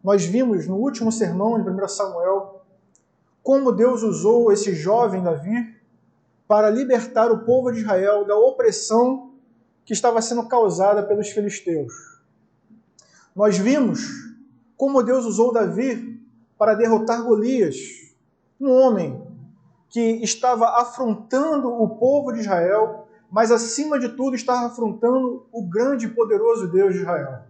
Nós vimos no último sermão de 1 Samuel como Deus usou esse jovem Davi para libertar o povo de Israel da opressão que estava sendo causada pelos filisteus. Nós vimos como Deus usou Davi para derrotar Golias, um homem que estava afrontando o povo de Israel, mas acima de tudo estava afrontando o grande e poderoso Deus de Israel.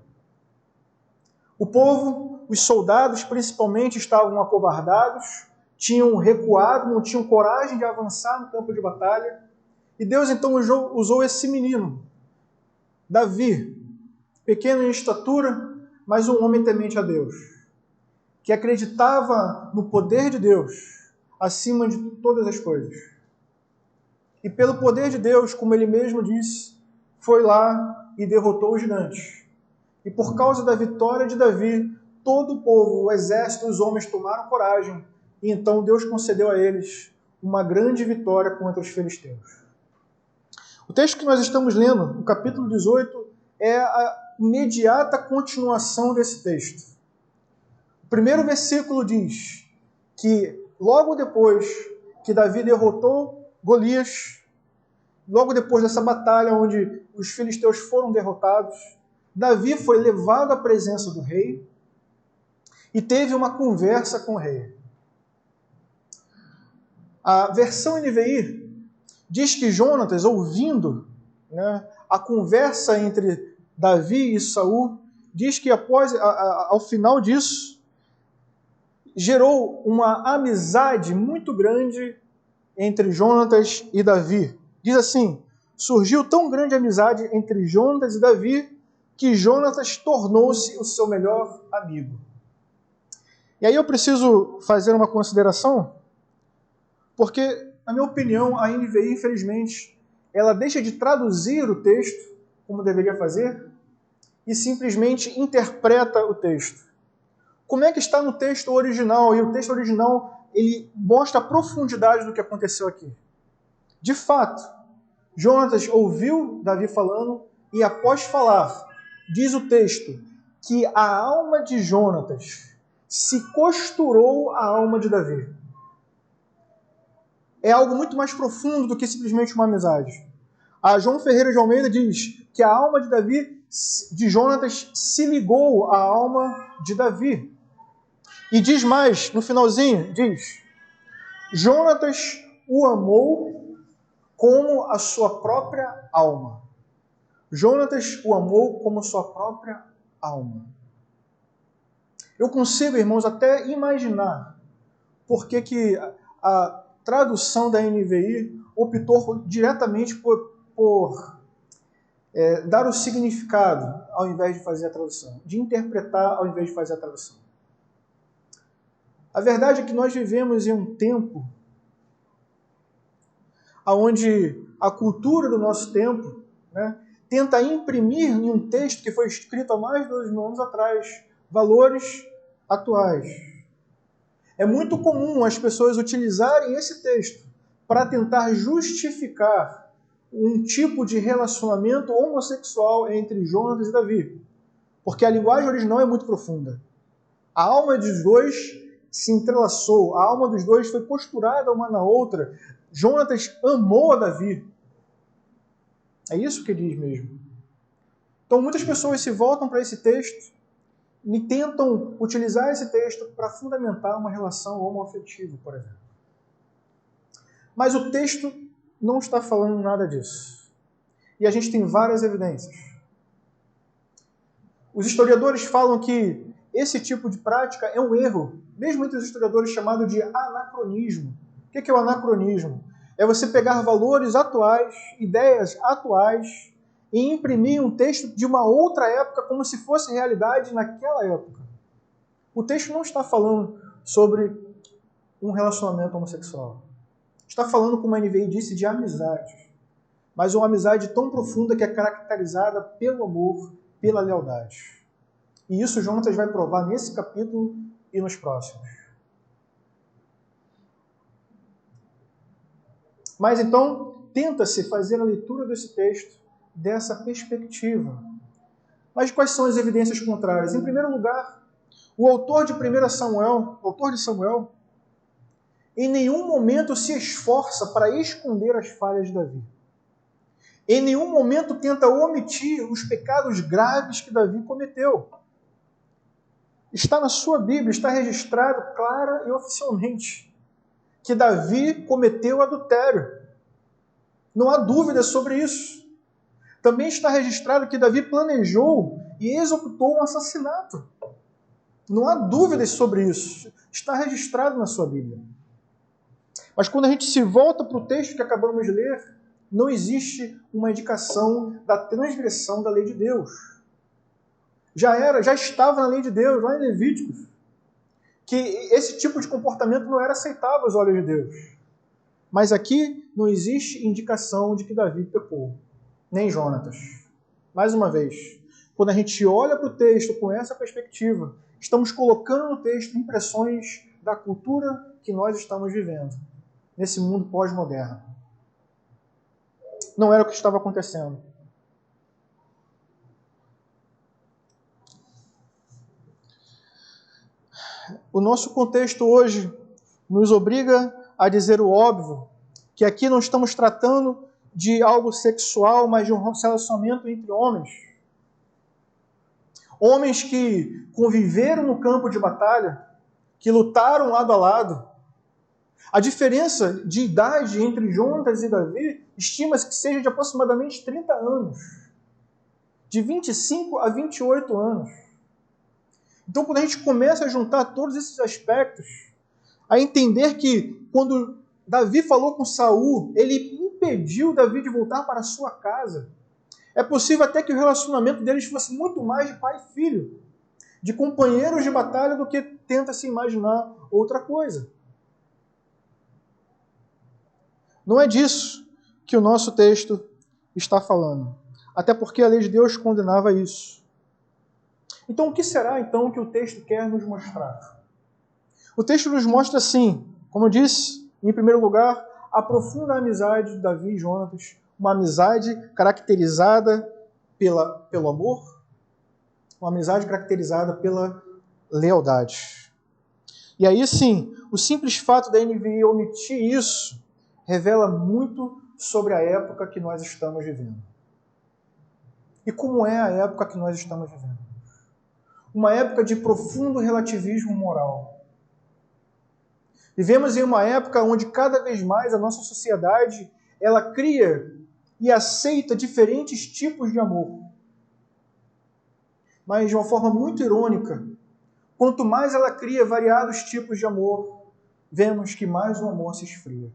O povo, os soldados principalmente, estavam acovardados, tinham recuado, não tinham coragem de avançar no campo de batalha. E Deus então usou esse menino, Davi, pequeno em estatura, mas um homem temente a Deus, que acreditava no poder de Deus acima de todas as coisas. E pelo poder de Deus, como ele mesmo disse, foi lá e derrotou os gigantes. E por causa da vitória de Davi, todo o povo, o exército, os homens tomaram coragem. E então Deus concedeu a eles uma grande vitória contra os filisteus. O texto que nós estamos lendo, no capítulo 18, é a imediata continuação desse texto. O primeiro versículo diz que logo depois que Davi derrotou Golias, logo depois dessa batalha onde os filisteus foram derrotados, Davi foi levado à presença do rei e teve uma conversa com o rei. A versão NVI diz que Jonatas, ouvindo a conversa entre Davi e Saul, diz que ao final disso, gerou uma amizade muito grande entre Jonatas e Davi. Diz assim, surgiu tão grande amizade entre Jonatas e Davi que Jonatas tornou-se o seu melhor amigo. E aí eu preciso fazer uma consideração, porque, na minha opinião, a NVI, infelizmente, ela deixa de traduzir o texto, como deveria fazer, e simplesmente interpreta o texto. Como é que está no texto original? E o texto original, ele mostra a profundidade do que aconteceu aqui. De fato, Jonatas ouviu Davi falando e, após falar, diz o texto que a alma de Jonatas se costurou à alma de Davi. É algo muito mais profundo do que simplesmente uma amizade. A João Ferreira de Almeida diz que a alma de Davi, de Jonatas, se ligou à alma de Davi. E diz mais, no finalzinho, diz: Jonatas o amou como a sua própria alma. Jonatas o amou como a sua própria alma. Eu consigo, irmãos, até imaginar por que a tradução da NVI optou diretamente por dar o significado ao invés de fazer a tradução, de interpretar ao invés de fazer a tradução. A verdade é que nós vivemos em um tempo onde a cultura do nosso tempo tenta imprimir em um texto que foi escrito há mais de 2000 anos atrás valores atuais. É muito comum as pessoas utilizarem esse texto para tentar justificar um tipo de relacionamento homossexual entre Jonatas e Davi, porque a linguagem original é muito profunda. A alma dos dois se entrelaçou, a alma dos dois foi costurada uma na outra. Jonatas amou a Davi. É isso que diz mesmo. Então muitas pessoas se voltam para esse texto e tentam utilizar esse texto para fundamentar uma relação homoafetiva, por exemplo. Mas o texto não está falando nada disso. E a gente tem várias evidências. Os historiadores falam que esse tipo de prática é um erro, mesmo entre os historiadores, chamado de anacronismo. O que é o anacronismo? É você pegar valores atuais, ideias atuais, e imprimir um texto de uma outra época como se fosse realidade naquela época. O texto não está falando sobre um relacionamento homossexual. Está falando, como a NVI disse, de amizade. Mas uma amizade tão profunda que é caracterizada pelo amor, pela lealdade. E isso Jonatas vai provar nesse capítulo e nos próximos. Mas então, tenta-se fazer a leitura desse texto dessa perspectiva. Mas quais são as evidências contrárias? Em primeiro lugar, o autor de 1 Samuel, o autor de Samuel, em nenhum momento se esforça para esconder as falhas de Davi. Em nenhum momento tenta omitir os pecados graves que Davi cometeu. Está na sua Bíblia, está registrado clara e oficialmente que Davi cometeu adultério. Não há dúvida sobre isso. Também está registrado que Davi planejou e executou um assassinato. Não há dúvidas sobre isso. Está registrado na sua Bíblia. Mas quando a gente se volta para o texto que acabamos de ler, não existe uma indicação da transgressão da lei de Deus. Já estava na lei de Deus, lá em Levíticos, que esse tipo de comportamento não era aceitável aos olhos de Deus. Mas aqui não existe indicação de que Davi pecou, nem Jonatas. Mais uma vez, quando a gente olha para o texto com essa perspectiva, estamos colocando no texto impressões da cultura que nós estamos vivendo, nesse mundo pós-moderno. Não era o que estava acontecendo. O nosso contexto hoje nos obriga a dizer o óbvio, que aqui não estamos tratando de algo sexual, mas de um relacionamento entre homens. Homens que conviveram no campo de batalha, que lutaram lado a lado. A diferença de idade entre Jonatas e Davi estima-se que seja de aproximadamente 30 anos. De 25 a 28 anos. Então, quando a gente começa a juntar todos esses aspectos, a entender que quando Davi falou com Saul, ele impediu Davi de voltar para a sua casa. É possível até que o relacionamento deles fosse muito mais de pai e filho, de companheiros de batalha, do que tenta se imaginar outra coisa. Não é disso que o nosso texto está falando. Até porque a lei de Deus condenava isso. Então, o que será então que o texto quer nos mostrar? O texto nos mostra, assim, como eu disse, em primeiro lugar, a profunda amizade de Davi e Jonatas, uma amizade caracterizada pelo amor, uma amizade caracterizada pela lealdade. E aí sim, o simples fato da NVI omitir isso revela muito sobre a época que nós estamos vivendo. E como é a época que nós estamos vivendo? Uma época de profundo relativismo moral. Vivemos em uma época onde cada vez mais a nossa sociedade ela cria e aceita diferentes tipos de amor. Mas de uma forma muito irônica, quanto mais ela cria variados tipos de amor, vemos que mais o amor se esfria.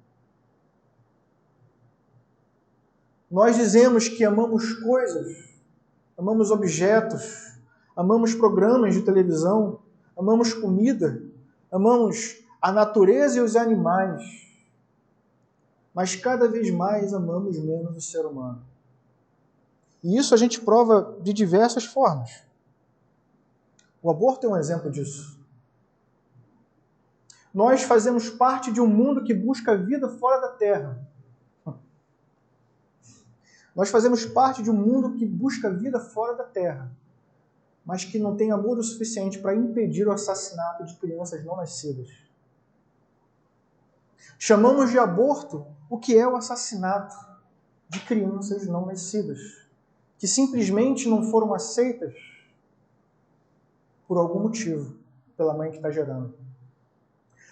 Nós dizemos que amamos coisas, amamos objetos, amamos programas de televisão, amamos comida, amamos a natureza e os animais, mas cada vez mais amamos menos o ser humano. E isso a gente prova de diversas formas. O aborto é um exemplo disso. Nós fazemos parte de um mundo que busca vida fora da Terra. Nós fazemos parte de um mundo que busca vida fora da Terra, mas que não tem amor o suficiente para impedir o assassinato de crianças não nascidas. Chamamos de aborto o que é o assassinato de crianças não nascidas, que simplesmente não foram aceitas por algum motivo pela mãe que está gerando.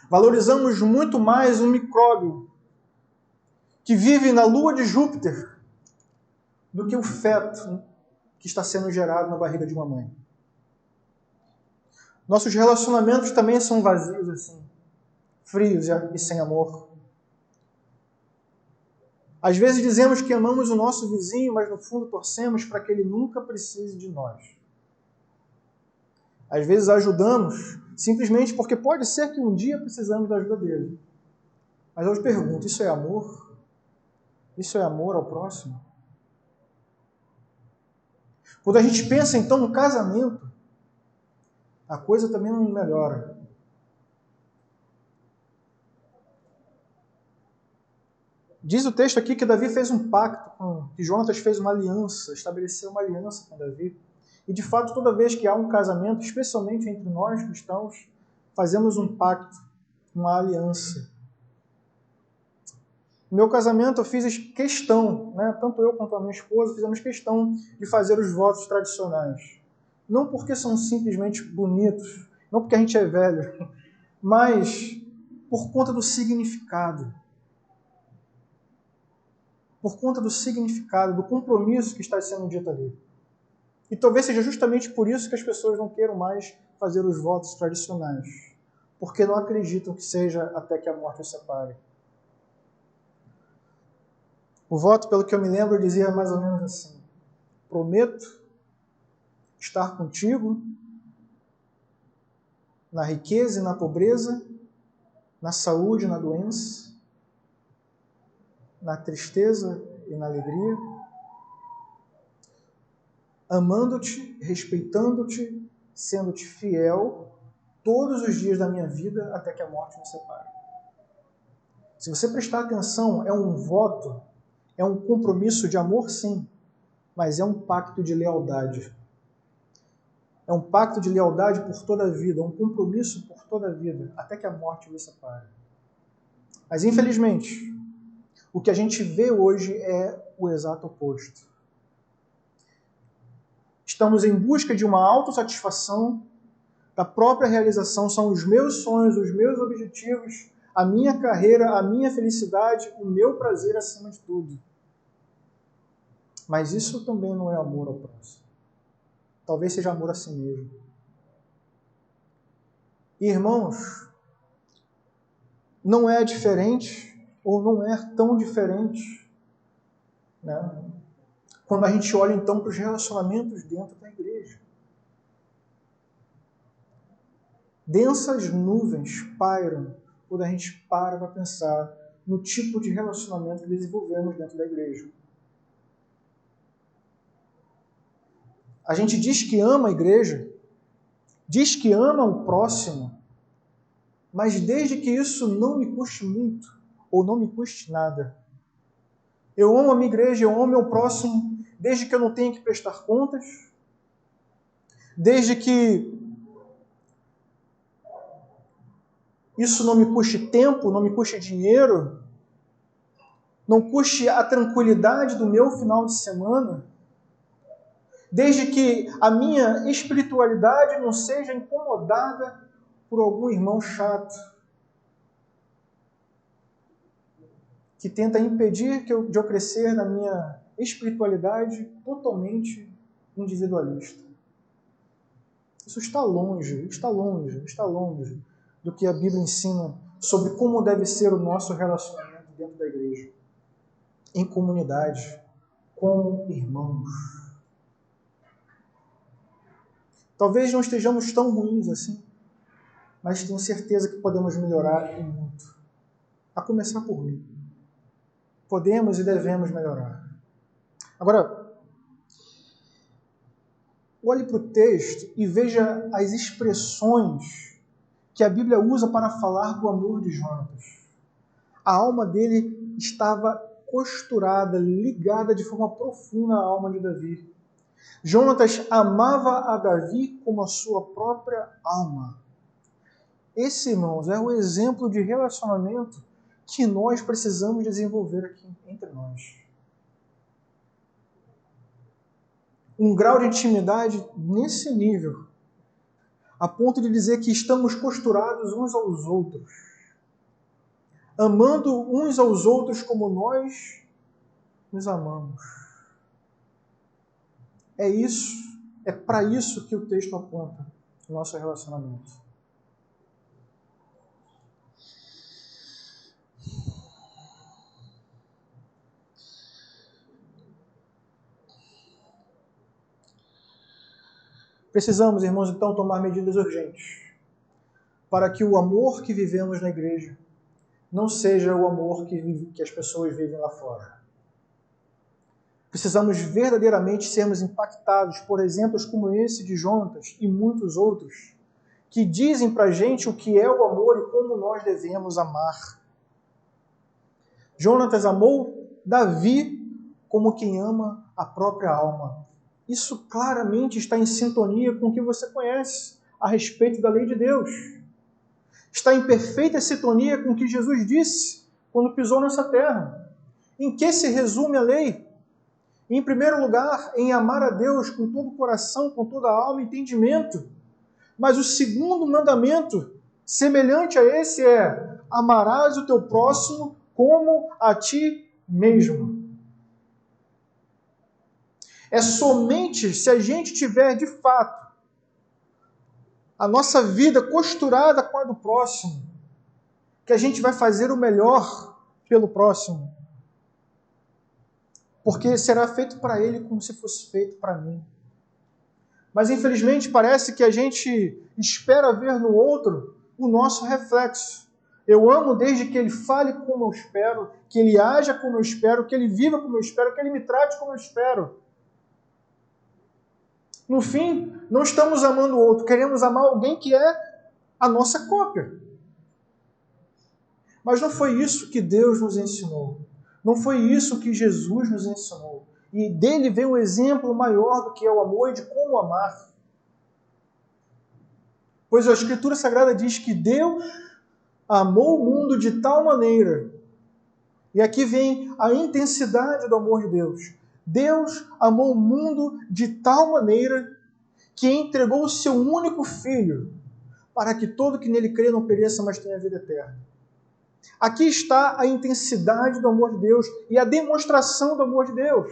Valorizamos muito mais um micróbio que vive na lua de Júpiter do que o feto que está sendo gerado na barriga de uma mãe. Nossos relacionamentos também são vazios assim, frios e sem amor. Às vezes dizemos que amamos o nosso vizinho, mas no fundo torcemos para que ele nunca precise de nós. Às vezes ajudamos simplesmente porque pode ser que um dia precisamos da ajuda dele. Mas eu te pergunto, isso é amor? Isso é amor ao próximo? Quando a gente pensa então no casamento, a coisa também não melhora. Diz o texto aqui que Davi fez um pacto, que Jonatas fez uma aliança, estabeleceu uma aliança com Davi. E, de fato, toda vez que há um casamento, especialmente entre nós cristãos, fazemos um pacto, uma aliança. No meu casamento, eu fiz questão, né, tanto eu quanto a minha esposa, fizemos questão de fazer os votos tradicionais. Não porque são simplesmente bonitos, não porque a gente é velho, mas por conta do significado. Por conta do significado, do compromisso que está sendo dito ali. E talvez seja justamente por isso que as pessoas não queiram mais fazer os votos tradicionais, porque não acreditam que seja até que a morte os separe. O voto, pelo que eu me lembro, dizia mais ou menos assim: prometo estar contigo na riqueza e na pobreza, na saúde e na doença, na tristeza e na alegria, amando-te, respeitando-te, sendo-te fiel todos os dias da minha vida até que a morte nos separe. Se você prestar atenção, é um voto, é um compromisso de amor, sim, mas é um pacto de lealdade. É um pacto de lealdade por toda a vida, um compromisso por toda a vida, até que a morte nos separe. Mas, infelizmente, o que a gente vê hoje é o exato oposto. Estamos em busca de uma autossatisfação, da própria realização, são os meus sonhos, os meus objetivos, a minha carreira, a minha felicidade, o meu prazer acima de tudo. Mas isso também não é amor ao próximo. Talvez seja amor a si mesmo. Irmãos, não é diferente, ou não é tão diferente, né, quando a gente olha então para os relacionamentos dentro da igreja. Densas nuvens pairam quando a gente para pensar no tipo de relacionamento que desenvolvemos dentro da igreja. A gente diz que ama a igreja, diz que ama o próximo, mas desde que isso não me custe muito, ou não me custe nada. Eu amo a minha igreja, eu amo o meu próximo, desde que eu não tenha que prestar contas, desde que isso não me custe tempo, não me custe dinheiro, não custe a tranquilidade do meu final de semana, desde que a minha espiritualidade não seja incomodada por algum irmão chato que tenta impedir de eu crescer na minha espiritualidade totalmente individualista. Isso está longe do que a Bíblia ensina sobre como deve ser o nosso relacionamento dentro da igreja, em comunidade, como irmãos. Talvez não estejamos tão ruins assim, mas tenho certeza que podemos melhorar e muito. A começar por mim. Podemos e devemos melhorar. Agora, olhe para o texto e veja as expressões que a Bíblia usa para falar do amor de Jonatas. A alma dele estava costurada, ligada de forma profunda à alma de Davi. Jonatas amava a Davi como a sua própria alma. Esse, irmãos, é o exemplo de relacionamento que nós precisamos desenvolver aqui entre nós. Um grau de intimidade nesse nível, a ponto de dizer que estamos costurados uns aos outros, amando uns aos outros como nós nos amamos. É isso, é para isso que o texto aponta o nosso relacionamento. Precisamos, irmãos, então tomar medidas urgentes para que o amor que vivemos na igreja não seja o amor que as pessoas vivem lá fora. Precisamos verdadeiramente sermos impactados por exemplos como esse de Jonatas e muitos outros, que dizem para a gente o que é o amor e como nós devemos amar. Jonatas amou Davi como quem ama a própria alma. Isso claramente está em sintonia com o que você conhece a respeito da lei de Deus. Está em perfeita sintonia com o que Jesus disse quando pisou nessa terra. Em que se resume a lei? Em primeiro lugar, em amar a Deus com todo o coração, com toda a alma e entendimento. Mas o segundo mandamento, semelhante a esse, é: amarás o teu próximo como a ti mesmo. É somente se a gente tiver, de fato, a nossa vida costurada com a do próximo, que a gente vai fazer o melhor pelo próximo. Porque será feito para ele como se fosse feito para mim. Mas, infelizmente, parece que a gente espera ver no outro o nosso reflexo. Eu amo desde que ele fale como eu espero, que ele haja como eu espero, que ele viva como eu espero, que ele me trate como eu espero. No fim, não estamos amando o outro, queremos amar alguém que é a nossa cópia. Mas não foi isso que Deus nos ensinou. Não foi isso que Jesus nos ensinou. E dele vem um exemplo maior do que é o amor e de como amar. Pois a Escritura Sagrada diz que Deus amou o mundo de tal maneira, e aqui vem a intensidade do amor de Deus. Deus amou o mundo de tal maneira que entregou o seu único Filho, para que todo que nele crê não pereça, mas tenha vida eterna. Aqui está a intensidade do amor de Deus e a demonstração do amor de Deus.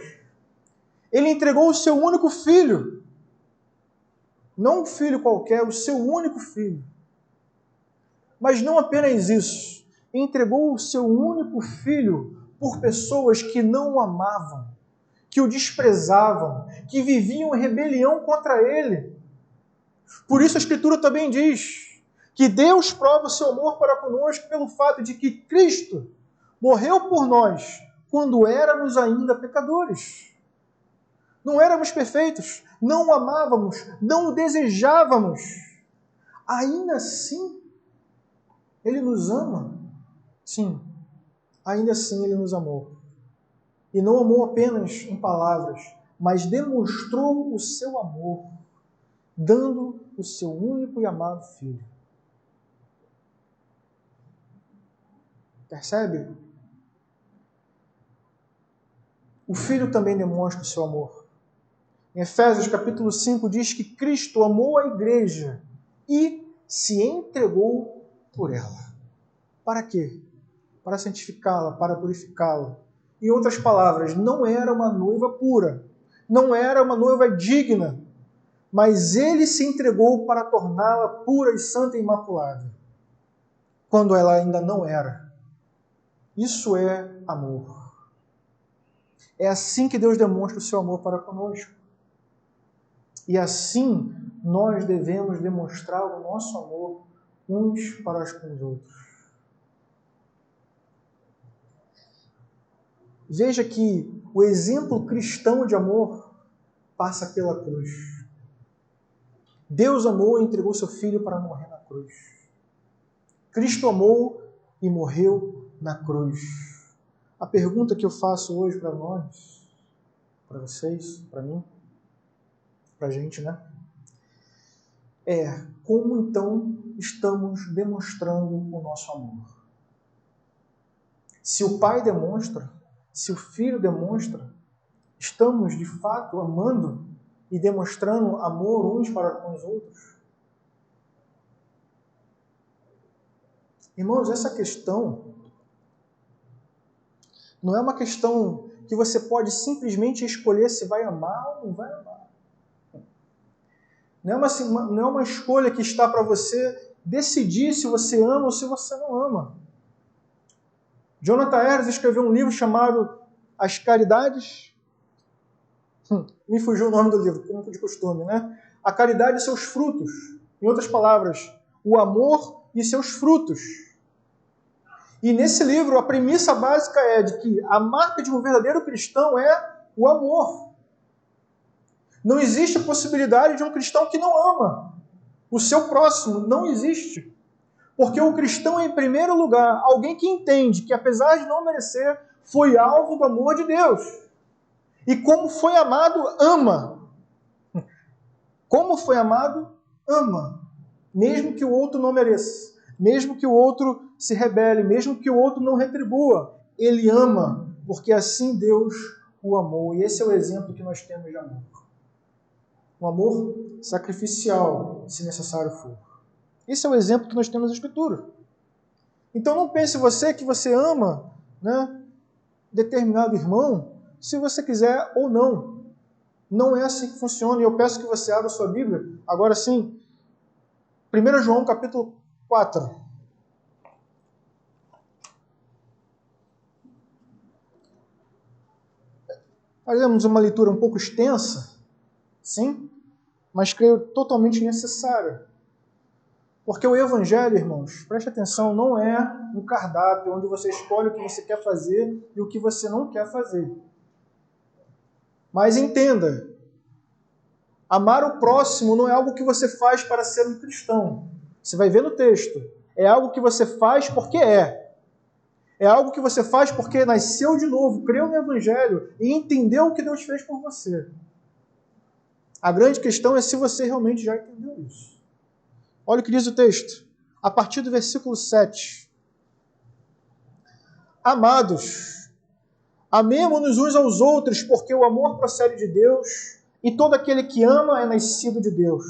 Ele entregou o seu único Filho, não um filho qualquer, o seu único Filho. Mas não apenas isso, entregou o seu único Filho por pessoas que não o amavam, que o desprezavam, que viviam em rebelião contra ele. Por isso a Escritura também diz que Deus prova o seu amor para conosco pelo fato de que Cristo morreu por nós quando éramos ainda pecadores. Não éramos perfeitos, não o amávamos, não o desejávamos. Ainda assim, Ele nos ama. Sim, ainda assim Ele nos amou. E não amou apenas em palavras, mas demonstrou o seu amor, dando o seu único e amado Filho. Percebe? O Filho também demonstra o seu amor. Em Efésios capítulo 5 diz que Cristo amou a igreja e se entregou por ela. Para quê? Para santificá-la, para purificá-la. Em outras palavras, não era uma noiva pura, não era uma noiva digna, mas ele se entregou para torná-la pura e santa e imaculada, quando ela ainda não era. Isso é amor. É assim que Deus demonstra o seu amor para conosco. E assim nós devemos demonstrar o nosso amor uns para com os outros. Veja que o exemplo cristão de amor passa pela cruz. Deus amou e entregou seu Filho para morrer na cruz. Cristo amou e morreu na cruz. A pergunta que eu faço hoje para nós, para vocês, para mim, para a gente, né? É: como então estamos demonstrando o nosso amor? Se o Pai demonstra, se o Filho demonstra, estamos de fato amando e demonstrando amor uns para com os outros? Irmãos, essa questão não é uma questão que você pode simplesmente escolher se vai amar ou não vai amar. Não é uma escolha que está para você decidir se você ama ou se você não ama. Jonathan Edwards escreveu um livro chamado As Caridades. Me fugiu o nome do livro, como de costume, né? A caridade e seus frutos. Em outras palavras, o amor e seus frutos. E nesse livro, a premissa básica é de que a marca de um verdadeiro cristão é o amor. Não existe a possibilidade de um cristão que não ama o seu próximo. Não existe. Porque o cristão é, em primeiro lugar, alguém que entende que, apesar de não merecer, foi alvo do amor de Deus. E como foi amado, ama. Como foi amado, ama, mesmo que o outro não mereça, mesmo que o outro se rebele, mesmo que o outro não retribua. Ele ama, porque assim Deus o amou. E esse é o exemplo que nós temos de amor. Um amor sacrificial, se necessário for. Esse é o exemplo que nós temos na Escritura. Então não pense você que você ama, né, determinado irmão, se você quiser ou não. Não é assim que funciona. E eu peço que você abra sua Bíblia, agora sim, 1 João capítulo 4. Fazemos uma leitura um pouco extensa, sim, mas creio totalmente necessária. Porque o Evangelho, irmãos, preste atenção, não é um cardápio onde você escolhe o que você quer fazer e o que você não quer fazer. Mas entenda, amar o próximo não é algo que você faz para ser um cristão. Você vai ver no texto. É algo que você faz porque é. É algo que você faz porque nasceu de novo, creu no Evangelho e entendeu o que Deus fez por você. A grande questão é se você realmente já entendeu isso. Olha o que diz o texto, a partir do versículo 7. Amados, amemo-nos uns aos outros, porque o amor procede de Deus, e todo aquele que ama é nascido de Deus,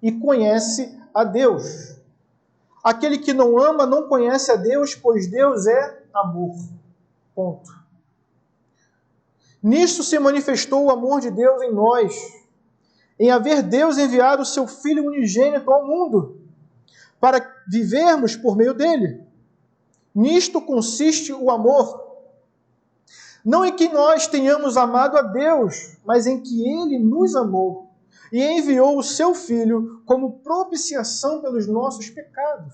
e conhece a Deus. Aquele que não ama não conhece a Deus, pois Deus é amor. Ponto. Nisto se manifestou o amor de Deus em nós, em haver Deus enviado o seu Filho unigênito ao mundo, para vivermos por meio dele. Nisto consiste o amor. Não em que nós tenhamos amado a Deus, mas em que ele nos amou e enviou o seu Filho como propiciação pelos nossos pecados.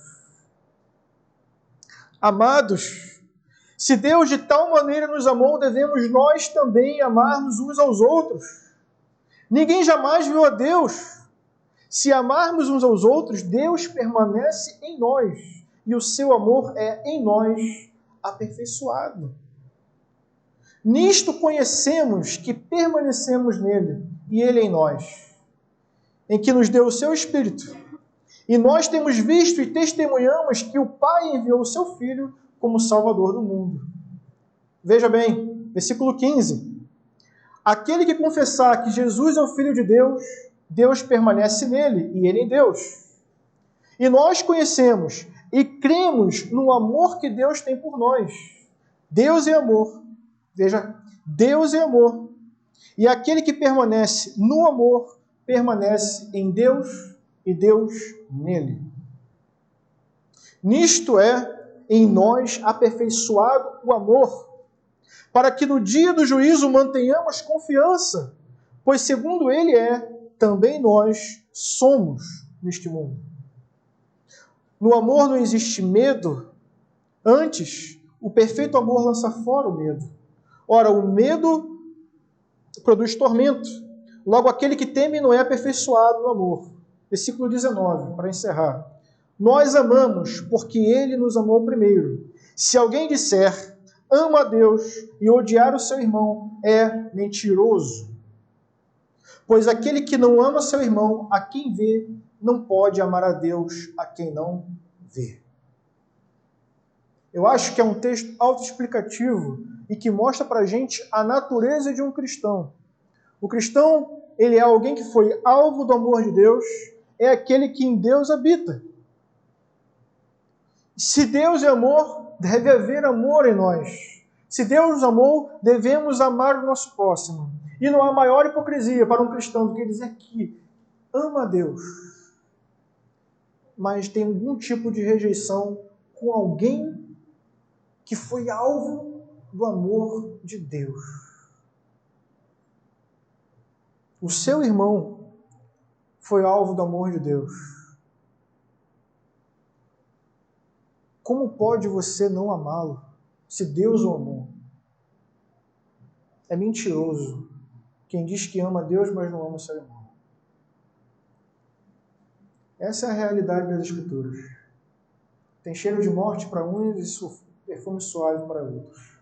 Amados, se Deus de tal maneira nos amou, devemos nós também amarmos uns aos outros. Ninguém jamais viu a Deus. Se amarmos uns aos outros, Deus permanece em nós, e o seu amor é em nós aperfeiçoado. Nisto conhecemos que permanecemos nele, e ele em nós, em que nos deu o seu Espírito. E nós temos visto e testemunhamos que o Pai enviou o seu Filho como Salvador do mundo. Veja bem, versículo 15. Aquele que confessar que Jesus é o Filho de Deus, Deus permanece nele e ele em Deus. E nós conhecemos e cremos no amor que Deus tem por nós. Deus é amor. Veja, Deus é amor. E aquele que permanece no amor, permanece em Deus e Deus nele. Nisto é, em nós, aperfeiçoado o amor, para que no dia do juízo mantenhamos confiança, pois segundo ele é, também nós somos neste mundo. No amor não existe medo, antes, o perfeito amor lança fora o medo. Ora, o medo produz tormento. Logo, aquele que teme não é aperfeiçoado no amor. Versículo 19, para encerrar. Nós amamos porque ele nos amou primeiro. Se alguém disser, ama a Deus e odiar o seu irmão, é mentiroso. Pois aquele que não ama seu irmão, a quem vê, não pode amar a Deus a quem não vê. Eu acho que é um texto autoexplicativo e que mostra para a gente a natureza de um cristão. O cristão, ele é alguém que foi alvo do amor de Deus, é aquele que em Deus habita. Se Deus é amor, deve haver amor em nós. Se Deus nos amou, devemos amar o nosso próximo. E não há maior hipocrisia para um cristão do que dizer que ama a Deus, mas tem algum tipo de rejeição com alguém que foi alvo do amor de Deus. O seu irmão foi alvo do amor de Deus. Como pode você não amá-lo se Deus o amou? É mentiroso quem diz que ama Deus, mas não ama o seu irmão. Essa é a realidade das Escrituras. Tem cheiro de morte para uns e perfume suave para outros.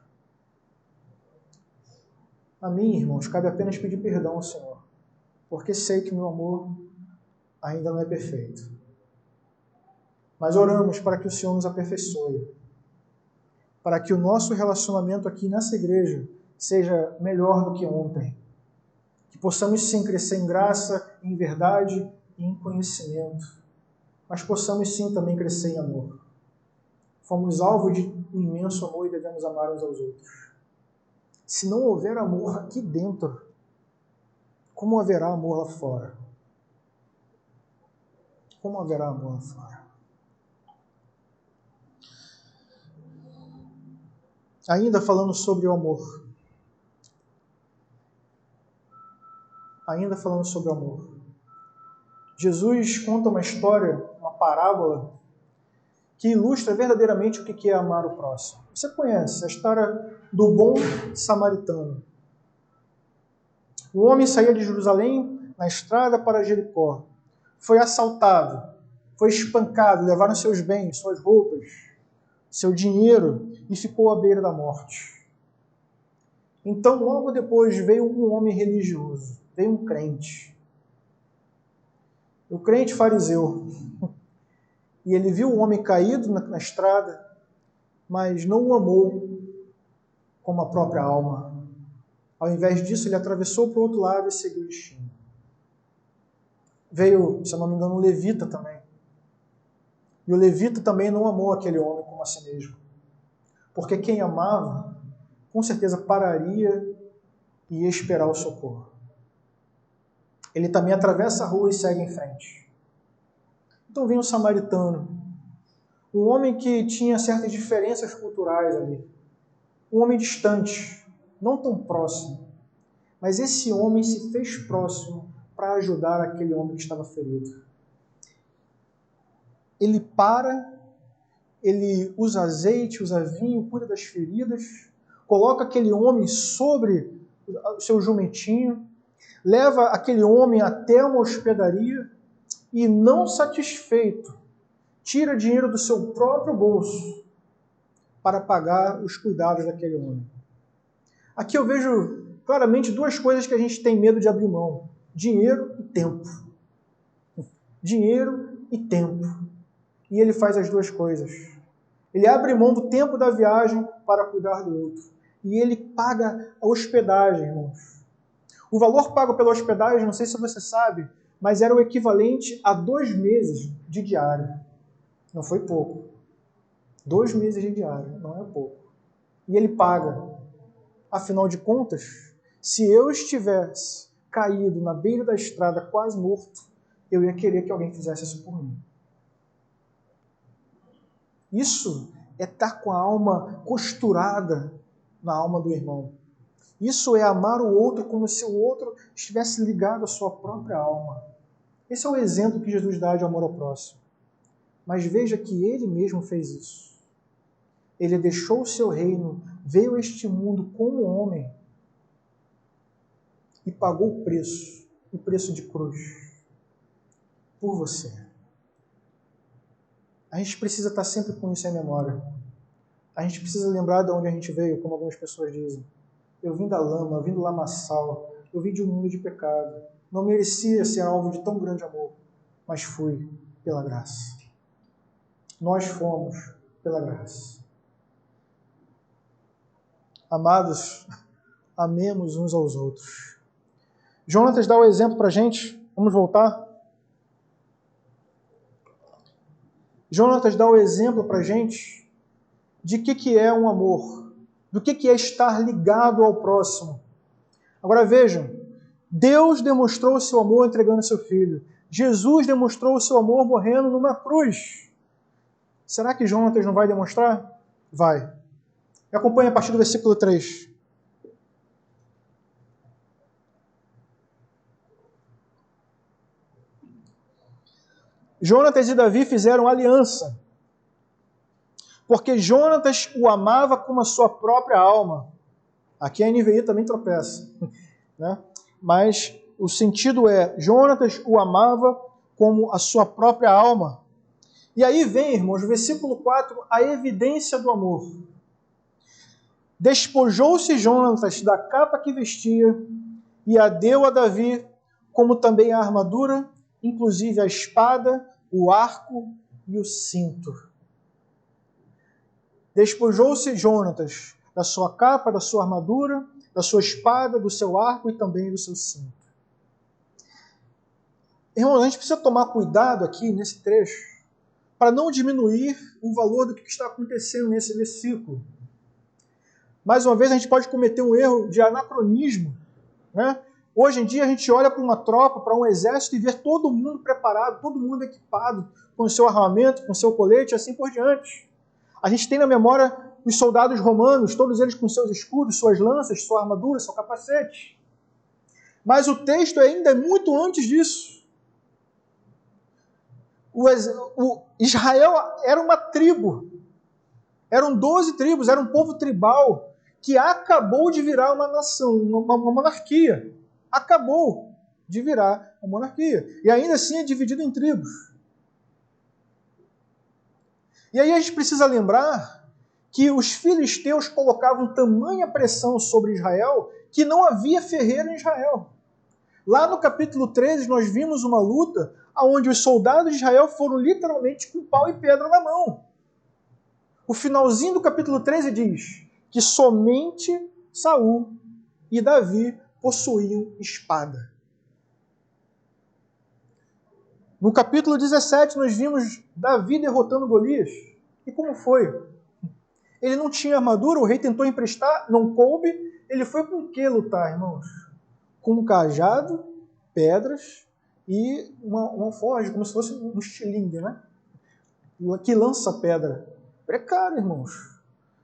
A mim, irmãos, cabe apenas pedir perdão ao Senhor. porque sei que meu amor ainda não é perfeito. Mas oramos para que o Senhor nos aperfeiçoe, para que o nosso relacionamento aqui nessa igreja seja melhor do que ontem. Que possamos sim crescer em graça, em verdade e em conhecimento, mas possamos sim também crescer em amor. Fomos alvo de um imenso amor e devemos amar uns aos outros. Se não houver amor aqui dentro, como haverá amor lá fora? Como haverá amor lá fora? Ainda falando sobre o amor. Ainda falando sobre o amor. Jesus conta uma história, uma parábola, que ilustra verdadeiramente o que é amar o próximo. Você conhece a história do bom samaritano. O homem saía de Jerusalém na estrada para Jericó. Foi assaltado, foi espancado, levaram seus bens, suas roupas, seu dinheiro e ficou à beira da morte. Então, logo depois, veio um homem religioso, veio um crente. O crente fariseu. E ele viu o homem caído na estrada, mas não o amou como a própria alma. Ao invés disso, ele atravessou para o outro lado e seguiu o destino. Veio, se eu não me engano, um levita também. E o levita também não amou aquele homem como a si mesmo. Porque quem amava, com certeza pararia e ia esperar o socorro. Ele também atravessa a rua e segue em frente. Então vem um samaritano, um homem que tinha certas diferenças culturais ali, um homem distante, não tão próximo, mas esse homem se fez próximo para ajudar aquele homem que estava ferido. Ele para, ele usa azeite, usa vinho, cuida das feridas, coloca aquele homem sobre o seu jumentinho, leva aquele homem até uma hospedaria e, não satisfeito, tira dinheiro do seu próprio bolso para pagar os cuidados daquele homem. Aqui eu vejo claramente duas coisas que a gente tem medo de abrir mão: dinheiro e tempo. Dinheiro e tempo. E ele faz as duas coisas. Ele abre mão do tempo da viagem para cuidar do outro. E ele paga a hospedagem, irmãos. O valor pago pela hospedagem, não sei se você sabe, mas era o equivalente a 2 meses de diária. Não foi pouco. 2 meses de diária, não é pouco. E ele paga. Afinal de contas, se eu estivesse caído na beira da estrada, quase morto, eu ia querer que alguém fizesse isso por mim. Isso é estar com a alma costurada na alma do irmão. Isso é amar o outro como se o outro estivesse ligado à sua própria alma. Esse é o exemplo que Jesus dá de amor ao próximo. Mas veja que ele mesmo fez isso. Ele deixou o seu reino, veio a este mundo como homem e pagou o preço de cruz, por você. A gente precisa estar sempre com isso em memória. A gente precisa lembrar de onde a gente veio, como algumas pessoas dizem. Eu vim da lama, eu vim do lamaçal, eu vim de um mundo de pecado. Não merecia ser alvo de tão grande amor, mas fui pela graça. Nós fomos pela graça. Amados, amemos uns aos outros. Jonatas dá o exemplo para a gente. Vamos voltar. Jonatas dá o exemplo para a gente de que é um amor, do que é estar ligado ao próximo. Agora vejam, Deus demonstrou o seu amor entregando seu Filho. Jesus demonstrou o seu amor morrendo numa cruz. Será que Jonatas não vai demonstrar? Vai. Acompanhe a partir do versículo 3. Jonatas e Davi fizeram aliança, porque Jonatas o amava como a sua própria alma. Aqui a NVI também tropeça, né? Mas o sentido é, Jonatas o amava como a sua própria alma. E aí vem, irmãos, no versículo 4, a evidência do amor. Despojou-se Jonatas da capa que vestia e a deu a Davi como também a armadura, inclusive a espada, o arco e o cinto. Despojou-se Jonatas da sua capa, da sua armadura, da sua espada, do seu arco e também do seu cinto. Irmãos, a gente precisa tomar cuidado aqui nesse trecho para não diminuir o valor do que está acontecendo nesse versículo. Mais uma vez, a gente pode cometer um erro de anacronismo, né? Hoje em dia, a gente olha para uma tropa, para um exército e vê todo mundo preparado, todo mundo equipado com o seu armamento, com o seu colete e assim por diante. A gente tem na memória os soldados romanos, todos eles com seus escudos, suas lanças, sua armadura, seu capacete. Mas o texto ainda é muito antes disso. Israel era uma tribo, eram 12 tribos, era um povo tribal que acabou de virar uma nação, uma monarquia. Acabou de virar uma monarquia. E ainda assim é dividido em tribos. E aí a gente precisa lembrar que os filisteus colocavam tamanha pressão sobre Israel que não havia ferreiro em Israel. Lá no capítulo 13 nós vimos uma luta onde os soldados de Israel foram literalmente com pau e pedra na mão. O finalzinho do capítulo 13 diz que somente Saul e Davi possuíam espada. No capítulo 17 nós vimos Davi derrotando Golias. E como foi? Ele não tinha armadura, o rei tentou emprestar, não coube. Ele foi com o que lutar, irmãos? Com um cajado, pedras e uma forja, como se fosse um estilingue, né? Que lança pedra. Precário, irmãos.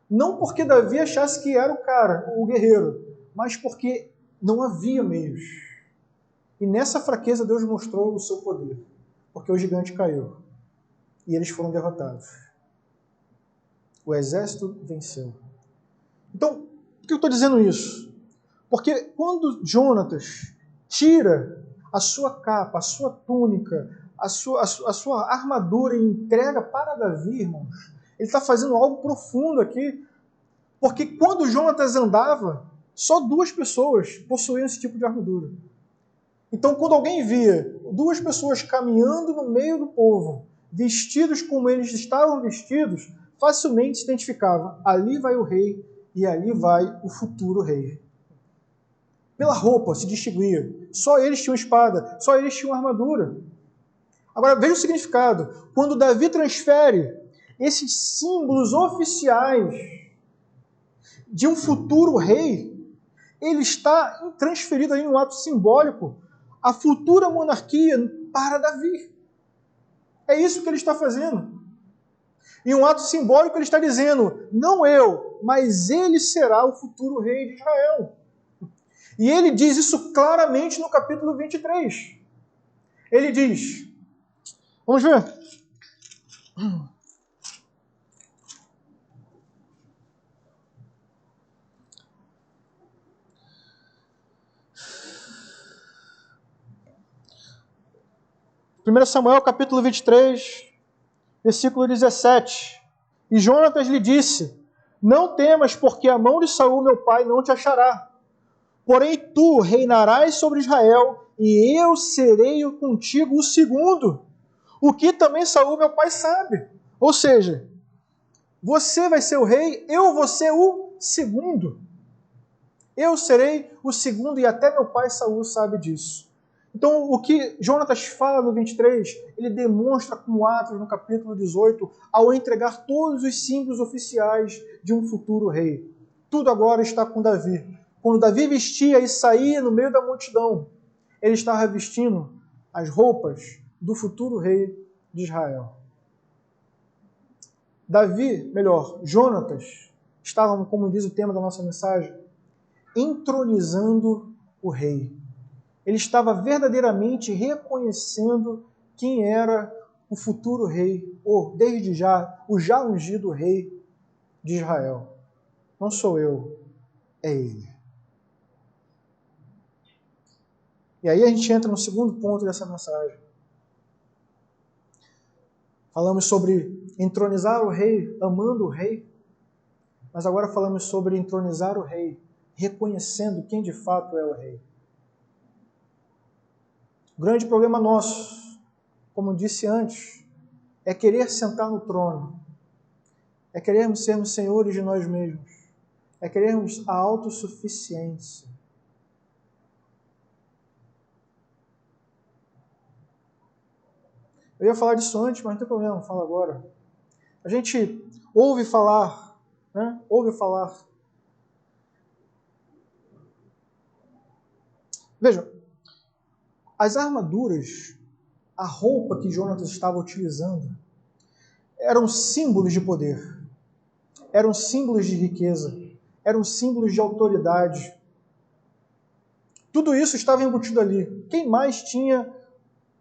Não porque Davi achasse que era o cara, o guerreiro, mas porque não havia meios. E nessa fraqueza Deus mostrou o seu poder, porque o gigante caiu e eles foram derrotados. O exército venceu. Então, por que eu estou dizendo isso? Porque quando Jonatas tira a sua capa, a sua túnica, a sua armadura e entrega para Davi, irmãos, ele está fazendo algo profundo aqui. Porque quando Jonatas andava, só 2 pessoas possuíam esse tipo de armadura. Então, quando alguém via 2 pessoas caminhando no meio do povo, vestidos como eles estavam vestidos, facilmente se identificava: ali vai o rei e ali vai o futuro rei. Pela roupa se distinguia. Só eles tinham espada, só eles tinham armadura. Agora, veja o significado. Quando Davi transfere esses símbolos oficiais de um futuro rei, ele está transferido aí no ato simbólico a futura monarquia para Davi. É isso que ele está fazendo. Em um ato simbólico ele está dizendo: não eu, mas ele será o futuro rei de Israel. E ele diz isso claramente no capítulo 23. Ele diz, vamos ver. 1 Samuel capítulo 23, versículo 17. E Jonatas lhe disse: não temas, porque a mão de Saul, meu pai, não te achará. Porém tu reinarás sobre Israel, e eu serei contigo o segundo, o que também Saul, meu pai, sabe. Ou seja, você vai ser o rei, eu vou ser o segundo. Eu serei o segundo, e até meu pai Saul sabe disso. Então, o que Jonatas fala no 23, ele demonstra com atos no capítulo 18, ao entregar todos os símbolos oficiais de um futuro rei. Tudo agora está com Davi. Quando Davi vestia e saía no meio da multidão, ele estava vestindo as roupas do futuro rei de Israel. Jonatas, estava, como diz o tema da nossa mensagem, entronizando o rei. Ele estava verdadeiramente reconhecendo quem era o futuro rei, ou desde já, o já ungido rei de Israel. Não sou eu, é ele. E aí a gente entra no segundo ponto dessa mensagem. Falamos sobre entronizar o rei, amando o rei, mas agora falamos sobre entronizar o rei, reconhecendo quem de fato é o rei. grande problema nosso, como disse antes, é querer sentar no trono, é querermos sermos senhores de nós mesmos, é querermos a autossuficiência. Eu ia falar disso antes, mas não tem problema, falo agora. A gente ouve falar, né? Ouve falar. Vejam, as armaduras, a roupa que Jonatas estava utilizando, eram símbolos de poder, eram símbolos de riqueza, eram símbolos de autoridade. Tudo isso estava embutido ali. Quem mais tinha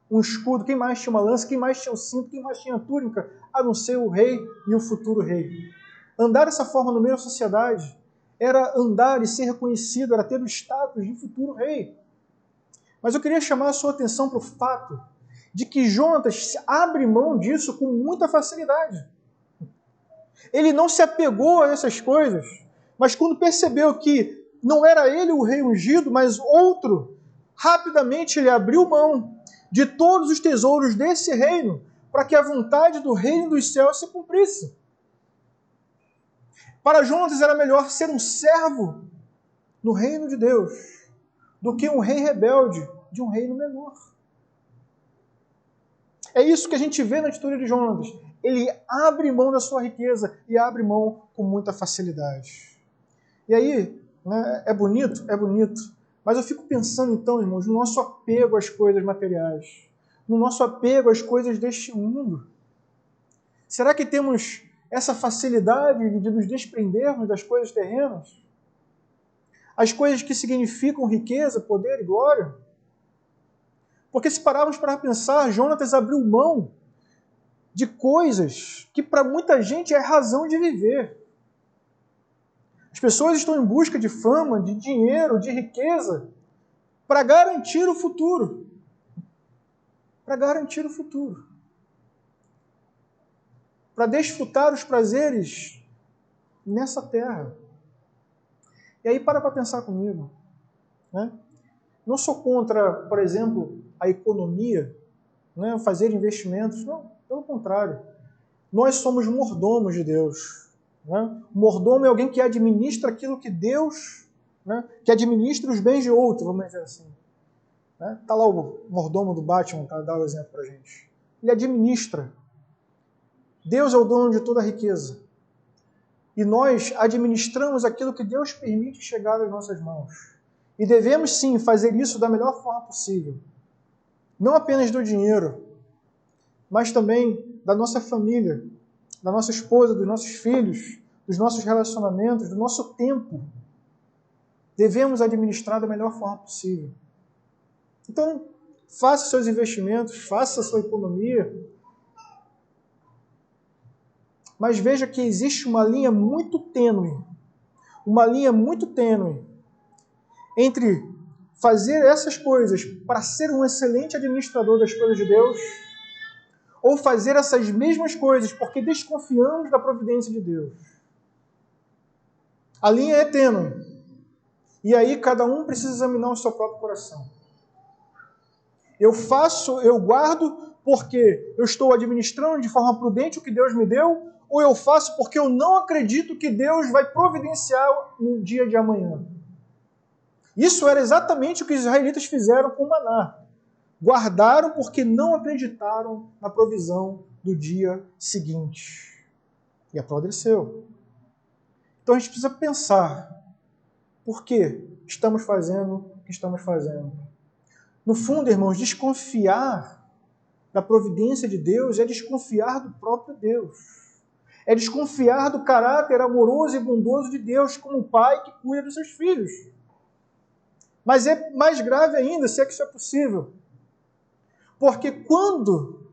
um escudo, quem mais tinha uma lança, quem mais tinha um cinto, quem mais tinha a túnica, a não ser o rei e o futuro rei. Andar dessa forma no meio da sociedade era andar e ser reconhecido, era ter o status de futuro rei. Mas eu queria chamar a sua atenção para o fato de que Jonatas abre mão disso com muita facilidade. Ele não se apegou a essas coisas, mas quando percebeu que não era ele o rei ungido, mas outro, rapidamente ele abriu mão de todos os tesouros desse reino para que a vontade do reino dos céus se cumprisse. Para Jonatas era melhor ser um servo no reino de Deus do que um rei rebelde de um reino menor. É isso que a gente vê na atitude de Jonatas. Ele abre mão da sua riqueza e abre mão com muita facilidade. E aí, né, é bonito, mas eu fico pensando então, irmãos, no nosso apego às coisas materiais, no nosso apego às coisas deste mundo. Será que temos essa facilidade de nos desprendermos das coisas terrenas? As coisas que significam riqueza, poder e glória? Porque se pararmos para pensar, Jonatas abriu mão de coisas que para muita gente é razão de viver. As pessoas estão em busca de fama, de dinheiro, de riqueza, para garantir o futuro. Para garantir o futuro. Para desfrutar os prazeres nessa terra. E aí para pensar comigo. Né? Não sou contra, por exemplo, a economia, né? Fazer investimentos. Não, pelo contrário. Nós somos mordomos de Deus. Né? O mordomo é alguém que administra aquilo que Deus, né? Que administra os bens de outro, vamos dizer assim. Está lá o mordomo do Batman para dar o exemplo para a gente. Ele administra. Deus é o dono de toda a riqueza. E nós administramos aquilo que Deus permite chegar às nossas mãos. E devemos sim fazer isso da melhor forma possível. Não apenas do dinheiro, mas também da nossa família, da nossa esposa, dos nossos filhos, dos nossos relacionamentos, do nosso tempo. Devemos administrar da melhor forma possível. Então, faça seus investimentos, faça a sua economia, mas veja que existe uma linha muito tênue entre fazer essas coisas para ser um excelente administrador das coisas de Deus ou fazer essas mesmas coisas porque desconfiamos da providência de Deus. A linha é tênue. E aí cada um precisa examinar o seu próprio coração. Eu guardo porque eu estou administrando de forma prudente o que Deus me deu, ou eu faço porque eu não acredito que Deus vai providenciar no dia de amanhã. Isso era exatamente o que os israelitas fizeram com o maná. Guardaram porque não acreditaram na provisão do dia seguinte. E apodreceu. Então a gente precisa pensar, por que estamos fazendo o que estamos fazendo? No fundo, irmãos, desconfiar da providência de Deus é desconfiar do próprio Deus. É desconfiar do caráter amoroso e bondoso de Deus como pai que cuida dos seus filhos. Mas é mais grave ainda, se é que isso é possível. Porque quando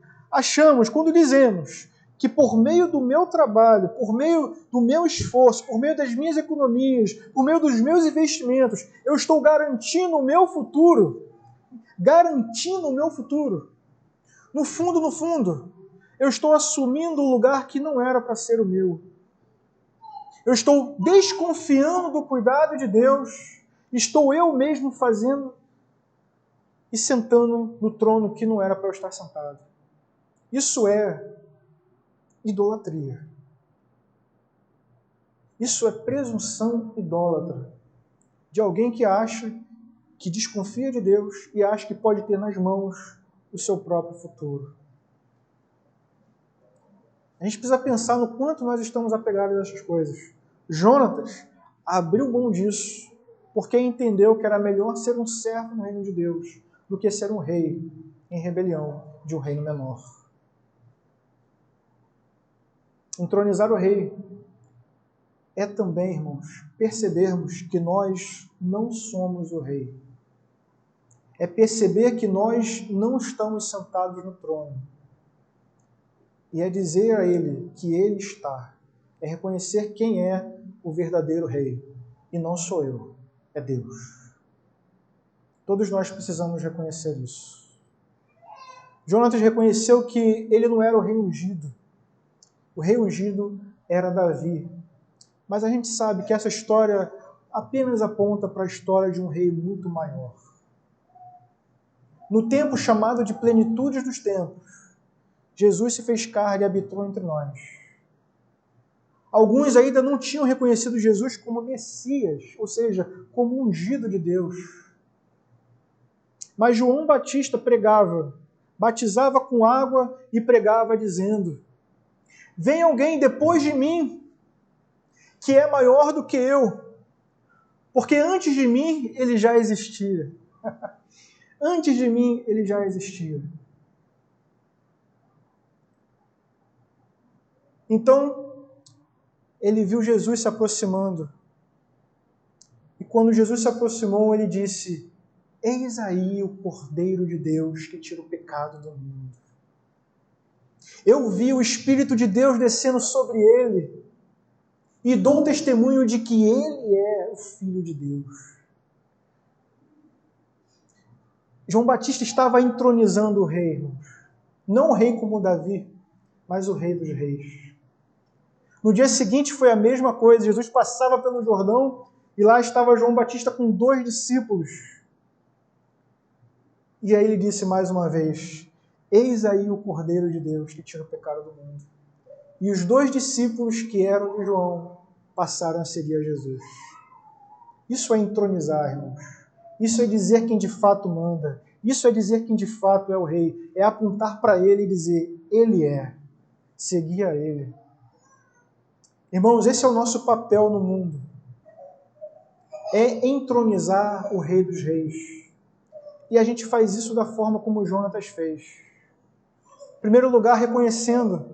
dizemos que por meio do meu trabalho, por meio do meu esforço, por meio das minhas economias, por meio dos meus investimentos, eu estou garantindo o meu futuro, no fundo, eu estou assumindo um lugar que não era para ser o meu. Eu estou desconfiando do cuidado de Deus, estou eu mesmo fazendo e sentando no trono que não era para eu estar sentado. Isso é idolatria. Isso é presunção idólatra de alguém que acha, que desconfia de Deus e acha que pode ter nas mãos o seu próprio futuro. A gente precisa pensar no quanto nós estamos apegados a essas coisas. Jonatas abriu mão disso porque entendeu que era melhor ser um servo no reino de Deus do que ser um rei em rebelião de um reino menor. Entronizar o rei é também, irmãos, percebermos que nós não somos o rei. É perceber que nós não estamos sentados no trono. E é dizer a ele que ele está. É reconhecer quem é o verdadeiro rei. E não sou eu, é Deus. Todos nós precisamos reconhecer isso. Jonatas reconheceu que ele não era o rei ungido. O rei ungido era Davi. Mas a gente sabe que essa história apenas aponta para a história de um rei muito maior. No tempo chamado de plenitude dos tempos, Jesus se fez carne e habitou entre nós. Alguns ainda não tinham reconhecido Jesus como Messias, ou seja, como ungido de Deus. Mas João Batista pregava, batizava com água e pregava dizendo: vem alguém depois de mim, que é maior do que eu, porque antes de mim ele já existia. Antes de mim ele já existia. Então, ele viu Jesus se aproximando. E quando Jesus se aproximou, ele disse: eis aí o Cordeiro de Deus que tira o pecado do mundo. Eu vi o Espírito de Deus descendo sobre ele e dou testemunho de que ele é o Filho de Deus. João Batista estava entronizando o rei, irmãos. Não o rei como Davi, mas o rei dos reis. No dia seguinte foi a mesma coisa. Jesus passava pelo Jordão e lá estava João Batista com 2 discípulos. E aí ele disse mais uma vez: eis aí o Cordeiro de Deus que tira o pecado do mundo. E os 2 discípulos que eram de João passaram a seguir a Jesus. Isso é entronizar, irmãos. Isso é dizer quem de fato manda. Isso é dizer quem de fato é o rei. É apontar para ele e dizer: ele é. Seguir a ele. Irmãos, esse é o nosso papel no mundo. É entronizar o Rei dos Reis. E a gente faz isso da forma como Jonatas fez. Em primeiro lugar, reconhecendo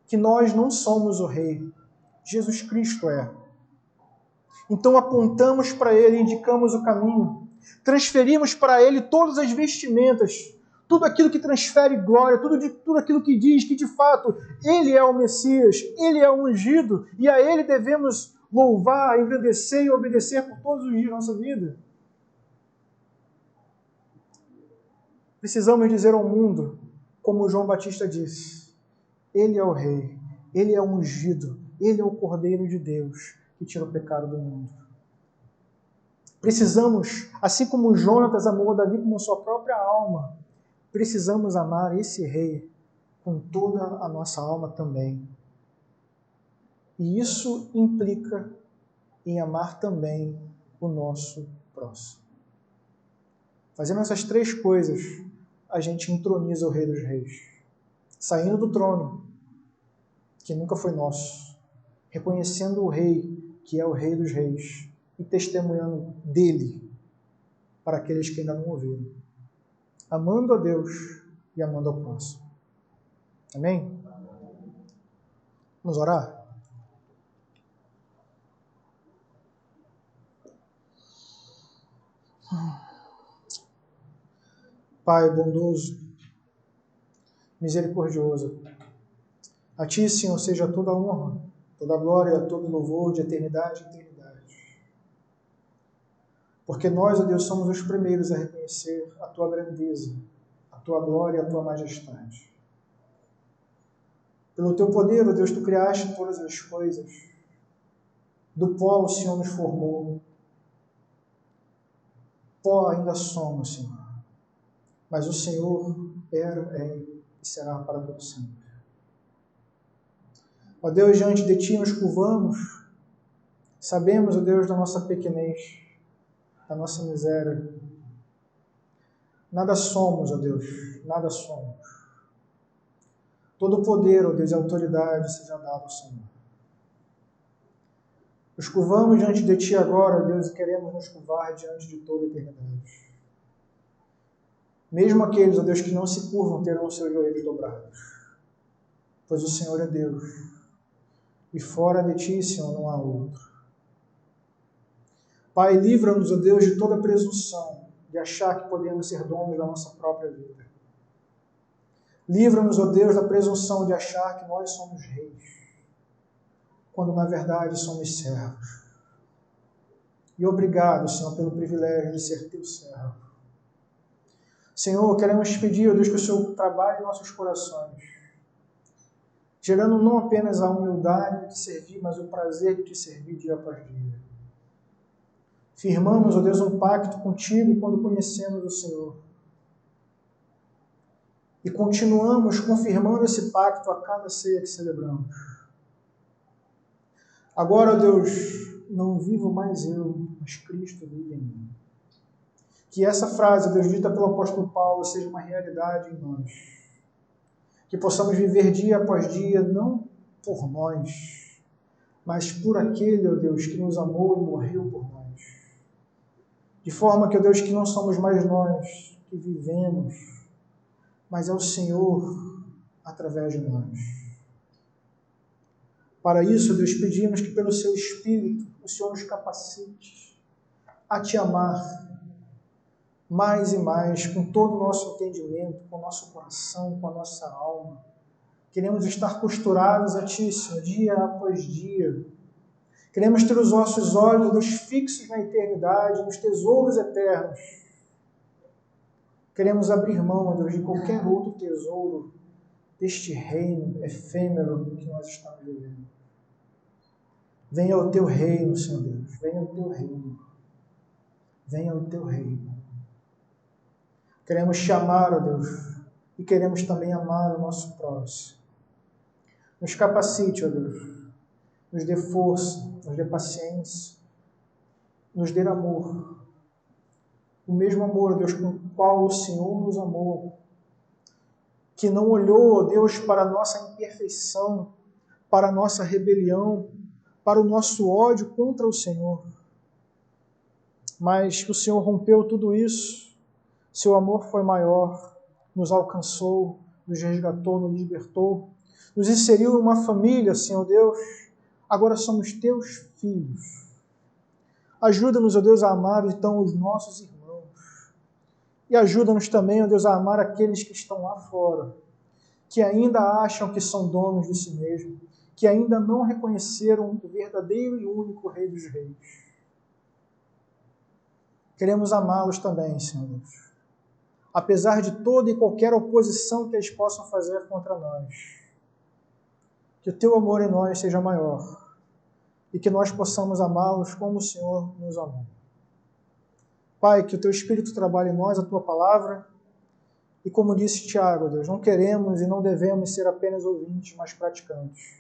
que nós não somos o Rei. Jesus Cristo é. Então apontamos para Ele, indicamos o caminho. Transferimos para Ele todas as vestimentas, tudo aquilo que transfere glória, tudo aquilo que diz que de fato Ele é o Messias, Ele é o ungido, e a Ele devemos louvar, engrandecer e obedecer por todos os dias da nossa vida. Precisamos dizer ao mundo, como João Batista disse: Ele é o Rei, Ele é o ungido, Ele é o Cordeiro de Deus que tira o pecado do mundo. Precisamos, assim como Jonatas amou Davi como sua própria alma, precisamos amar esse rei com toda a nossa alma também. E isso implica em amar também o nosso próximo. Fazendo essas 3 coisas, a gente entroniza o Rei dos Reis. Saindo do trono, que nunca foi nosso, reconhecendo o Rei, que é o Rei dos Reis, e testemunhando dele para aqueles que ainda não ouviram. Amando a Deus e amando ao próximo. Amém? Vamos orar? Pai bondoso, misericordioso, a Ti, Senhor, seja toda a honra, toda a glória, todo o louvor de eternidade em eternidade. Porque nós, ó Deus, somos os primeiros a reconhecer a Tua grandeza, a Tua glória e a Tua majestade. Pelo Teu poder, ó Deus, Tu criaste todas as coisas. Do pó o Senhor nos formou. Pó ainda somos, Senhor. mas o Senhor era, é e será para todo sempre. Ó Deus, diante de Ti nos curvamos, sabemos, ó Deus, da nossa pequenez, da nossa miséria. Nada somos, ó Deus, nada somos. Todo o poder, ó Deus, e autoridade seja dado ao Senhor. Nos curvamos diante de Ti agora, ó Deus, e queremos nos curvar diante de toda a eternidade. Mesmo aqueles, ó Deus, que não se curvam terão os seus joelhos dobrados, pois o Senhor é Deus, e fora de Ti, Senhor, não há outro. Pai, livra-nos, ó Deus, de toda presunção de achar que podemos ser donos da nossa própria vida. Livra-nos, ó Deus, da presunção de achar que nós somos reis, quando na verdade somos servos. E obrigado, Senhor, pelo privilégio de ser Teu servo. Senhor, queremos te pedir, ó Deus, que o Senhor trabalhe em nossos corações, gerando não apenas a humildade de te servir, mas o prazer de te servir dia após dia. Firmamos, ó Deus, um pacto contigo quando conhecemos o Senhor. E continuamos confirmando esse pacto a cada ceia que celebramos. Agora, ó Deus, não vivo mais eu, mas Cristo vive em mim. Que essa frase, Deus, dita pelo apóstolo Paulo, seja uma realidade em nós. Que possamos viver dia após dia, não por nós, mas por aquele, ó Deus, que nos amou e morreu por nós. De forma que, ó Deus, que não somos mais nós que vivemos, mas é o Senhor através de nós. Para isso, Deus, pedimos que pelo Seu Espírito o Senhor nos capacite a Te amar mais e mais, com todo o nosso entendimento, com o nosso coração, com a nossa alma. Queremos estar costurados a Ti, Senhor, dia após dia. Queremos ter os nossos olhos, Deus, fixos na eternidade, nos tesouros eternos. Queremos abrir mão, Deus, de qualquer outro tesouro deste reino efêmero que nós estamos vivendo. Venha o Teu reino, Senhor Deus. Venha o Teu reino. Venha o Teu reino. Queremos Te amar, ó Deus, e queremos também amar o nosso próximo. Nos capacite, ó Deus. Nos dê força, nos dê paciência, nos dê amor. O mesmo amor, Deus, com o qual o Senhor nos amou, que não olhou, Deus, para a nossa imperfeição, para a nossa rebelião, para o nosso ódio contra o Senhor, mas que o Senhor rompeu tudo isso, Seu amor foi maior, nos alcançou, nos resgatou, nos libertou, nos inseriu em uma família, Senhor Deus. Agora somos Teus filhos. Ajuda-nos, ó Deus, a amar então os nossos irmãos. E ajuda-nos também, ó Deus, a amar aqueles que estão lá fora, que ainda acham que são donos de si mesmos, que ainda não reconheceram o verdadeiro e único Rei dos Reis. Queremos amá-los também, Senhor Deus. Apesar de toda e qualquer oposição que eles possam fazer contra nós. Que o Teu amor em nós seja maior e que nós possamos amá-los como o Senhor nos amou. Pai, que o Teu Espírito trabalhe em nós a Tua palavra e, como disse Tiago, Deus, não queremos e não devemos ser apenas ouvintes, mas praticantes.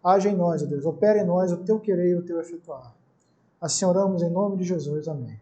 Haja em nós, Deus, opera em nós o Teu querer e o Teu efetuar. Assim oramos em nome de Jesus. Amém.